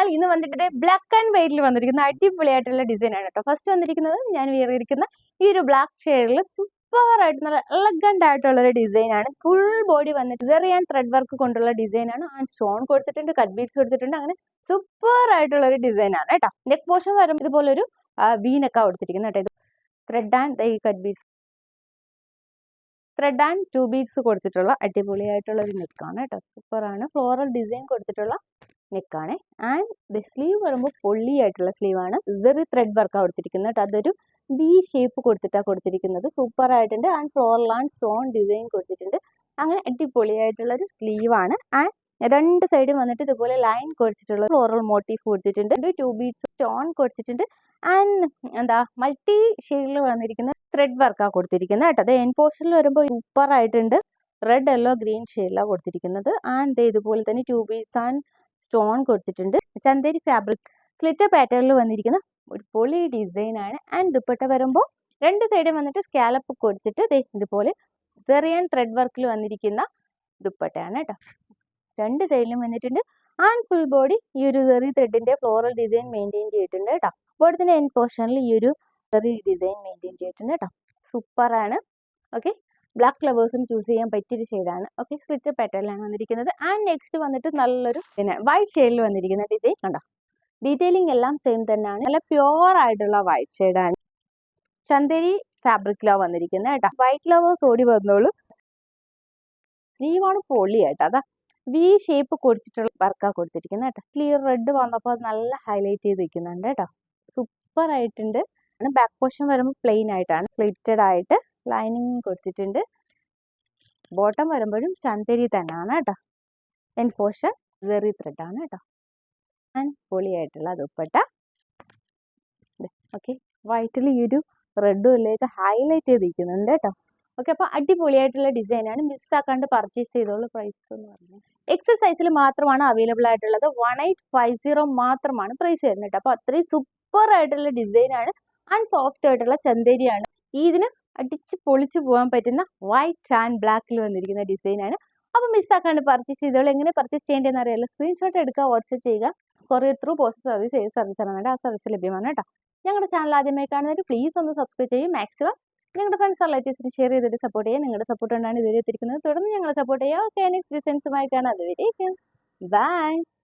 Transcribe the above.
എന്നാൽ ഇന്ന് വന്നിട്ട് ബ്ലാക്ക് ആൻഡ് വൈറ്റിൽ വന്നിരിക്കുന്ന അടിപൊളിയായിട്ടുള്ള ഡിസൈൻ ആണ് കേട്ടോ. ഫസ്റ്റ് വന്നിരിക്കുന്നത് ഞാൻ വേറിയിരിക്കുന്ന ഈ ഒരു ബ്ലാക്ക് ഷെയ്ഡിൽ സൂപ്പർ ആയിട്ട് നല്ല എലഗന്റ് ആയിട്ടുള്ള ഒരു ഡിസൈൻ ആണ്. ഫുൾ ബോഡി വന്നിട്ട് സെറി ആൻഡ് ത്രെഡ് വർക്ക് കൊണ്ടുള്ള ഡിസൈൻ ആണ്. ആൻഡ് സ്റ്റോൺ കൊടുത്തിട്ടുണ്ട്, കട്ട് ബീഡ്സ് കൊടുത്തിട്ടുണ്ട്. അങ്ങനെ സൂപ്പർ ആയിട്ടുള്ള ഒരു ഡിസൈൻ ആണ് കേട്ടോ. നെക്ക് പോർഷൻ വരുമ്പോൾ ഇതുപോലെ ഒരു വീനൊക്കെ കൊടുത്തിരിക്കുന്നത് കേട്ടോ. ത്രെഡ് ആൻഡ് ഈ cut beads, thread and 2 beads കൊടുത്തിട്ടുള്ള അടിപൊളിയായിട്ടുള്ള ഒരു നെക്കാണ് കേട്ടോ. സൂപ്പറാണ്. ഫ്ലോറൽ ഡിസൈൻ കൊടുത്തിട്ടുള്ള നെക്കാണ്. ആൻഡ് സ്ലീവ് വരുമ്പോൾ പൊള്ളി ആയിട്ടുള്ള സ്ലീവ് ആണ്. ഇതൊരു ത്രെഡ് വർക്കാണ് കൊടുത്തിരിക്കുന്നത് കേട്ടോ. അതൊരു ബി ഷേപ്പ് കൊടുത്തിട്ടാണ് കൊടുത്തിരിക്കുന്നത്. സൂപ്പർ ആയിട്ടുണ്ട്. And floral and stone design കൊടുത്തിട്ടുണ്ട്. അങ്ങനെ അടിപൊളിയായിട്ടുള്ള ഒരു സ്ലീവ് ആണ്. ആൻഡ് രണ്ട് സൈഡും വന്നിട്ട് ഇതുപോലെ ലൈൻ കൊടുത്തിട്ടുള്ള ഫ്ലോറൽ മോട്ടീഫ് കൊടുത്തിട്ടുണ്ട്. 2 ബീഡ്സ് സ്റ്റോൺ കൊടുത്തിട്ടുണ്ട്. ആൻഡ് എന്താ മൾട്ടി ഷെയ്ഡിൽ വന്നിരിക്കുന്ന ത്രെഡ് വർക്കാണ് കൊടുത്തിരിക്കുന്നത് കേട്ടോ. അത് എൻ പോർഷനിൽ വരുമ്പോൾ സൂപ്പർ ആയിട്ടുണ്ട്. റെഡ് യെല്ലോ ഗ്രീൻ ഷെയ്ഡിലാണ് കൊടുത്തിരിക്കുന്നത്. ആൻഡ് ഇതുപോലെ തന്നെ 2 ബീഡ്സ് ആൻഡ് സ്റ്റോൺ കൊടുത്തിട്ടുണ്ട്. ചന്തേരി ഫാബ്രിക് സ്ലിറ്റർ പാറ്റേണിൽ വന്നിരിക്കുന്ന ഒരു പൊളി ഡിസൈൻ ആണ്. ആൻഡ് ദുപ്പട്ട വരുമ്പോൾ രണ്ട് സൈഡും വന്നിട്ട് സ്കാലപ്പ് കൊടുത്തിട്ട് ഇതുപോലെ സെറി ആൻഡ് ത്രെഡ് വർക്കിൽ വന്നിരിക്കുന്ന ദുപ്പട്ടയാണ് കേട്ടോ. രണ്ട് സൈഡിലും വന്നിട്ടുണ്ട്. ആൻഡ് ഫുൾ ബോഡി ഈ ഒരു സെറി ത്രെഡിന്റെ ഫ്ലോറൽ ഡിസൈൻ മെയിൻറ്റെയിൻ ചെയ്തിട്ടുണ്ട് കേട്ടോ. ബോഡത്തിന്റെ എൻ പോർഷനിൽ ഈ ഒരു സെറി ഡിസൈൻ മെയിൻറ്റെയിൻ ചെയ്തിട്ടുണ്ട് കേട്ടോ. സൂപ്പറാണ്. ഓക്കെ, ബ്ലാക്ക് ഫ്ലവേഴ്സും ചൂസ് ചെയ്യാൻ പറ്റിയൊരു ഷെയ്ഡാണ്. ഓക്കെ, സ്ലിറ്റർ പാറ്റേണിലാണ് വന്നിരിക്കുന്നത്. ആൻഡ് നെക്സ്റ്റ് വന്നിട്ട് നല്ലൊരു വൈറ്റ് ഷെയ്ഡിൽ വന്നിരിക്കുന്ന ഡിസൈൻ കണ്ടോ. ഡീറ്റെയിലിംഗ് എല്ലാം സെയിം തന്നെയാണ്. നല്ല പ്യുവർ ആയിട്ടുള്ള വൈറ്റ് ഷെയ്ഡാണ്. ചന്തേരി ഫാബ്രിക്കിലാണ് വന്നിരിക്കുന്നത് കേട്ടോ. വൈറ്റ് ലവേഴ്സ് ഓടി വന്നോളൂ. സ്ലീവാണ് പൊളിയായിട്ട് അതാ വി ഷേപ്പ് കൊടുത്തിട്ടുള്ള വർക്കാണ് കൊടുത്തിരിക്കുന്നത് കേട്ടോ. ക്ലിയർ റെഡ് വന്നപ്പോൾ നല്ല ഹൈലൈറ്റ് ചെയ്ത് വെക്കുന്നുണ്ട് കേട്ടോ. സൂപ്പർ ആയിട്ടുണ്ട്. ബാക്ക് പോർഷൻ വരുമ്പോൾ പ്ലെയിൻ ആയിട്ടാണ്, സ്ലിറ്റഡ് ആയിട്ട് ലൈനിങ് കൊടുത്തിട്ടുണ്ട്. ബോട്ടം വരുമ്പോഴും ചന്തേരി തന്നെയാണ് കേട്ടോ. എൻ പോർഷൻ സെറി ത്രെഡ് ആണ് കേട്ടോ. ആൻഡ് പൊളിയായിട്ടുള്ള ദുപ്പട്ട. ഓക്കെ, വൈറ്റിൽ ഈ ഒരു റെഡും എല്ലാം ഹൈലൈറ്റ് ചെയ്തിരിക്കുന്നുണ്ട് കേട്ടോ. ഓക്കെ, അപ്പോൾ അടിപൊളിയായിട്ടുള്ള ഡിസൈനാണ്. മിസ്സാക്കാണ്ട് പർച്ചേസ് ചെയ്തോളൂ. പ്രൈസ് എന്ന് പറഞ്ഞാൽ എക്സൽ സൈസിൽ മാത്രമാണ് അവൈലബിൾ ആയിട്ടുള്ളത്. 1850 മാത്രമാണ് പ്രൈസ് വരുന്നത് കേട്ടോ. അപ്പോൾ അത്രയും സൂപ്പർ ആയിട്ടുള്ള ഡിസൈനാണ്. ആൻഡ് സോഫ്റ്റ് ആയിട്ടുള്ള ചന്തേരിയാണ്. ഇതിന് അടിച്ച് പൊളിച്ചു പോകാൻ പറ്റുന്ന വൈറ്റ് ആൻഡ് ബ്ലാക്കിൽ വന്നിരിക്കുന്ന ഡിസൈനാണ്. അപ്പോൾ മിസ്സാക്കാണ്ട് പർച്ചേസ് ചെയ്തോളൂ. എങ്ങനെ പർച്ചേസ് ചെയ്യേണ്ടതെന്ന് അറിയാലോ. സ്ക്രീൻഷോട്ട് എടുക്കുക, വാട്സ്ആപ്പ് ചെയ്യുക. കൊറിയർ ത്രൂ പോസ്റ്റ് സർവീസ്, ഏത് സർവീസാണ് വേണ്ടത് ആ സർവീസ് ലഭ്യമാണ് കേട്ടോ. ഞങ്ങളുടെ ചാനൽ ആദ്യമായി കാണുന്നവർ പ്ലീസ് ഒന്ന് സബ്സ്ക്രൈബ് ചെയ്യും. മാക്സിമം നിങ്ങളുടെ ഫ്രണ്ട്സ് റിലേറ്റീവ്സിന് ഷെയർ ചെയ്തിട്ട് സപ്പോർട്ട് ചെയ്യുക. നിങ്ങളുടെ സപ്പോർട്ട് കൊണ്ടാണ് ഇതുവരെ എത്തിയിരിക്കുന്നത്. തുടർന്ന് ഞങ്ങളെ സപ്പോർട്ട് ചെയ്യുക. ഓക്കെ, നെക്സ്റ്റ് ഡിസൈൻസുമായി കാണാം. അതുവരെ ബൈ.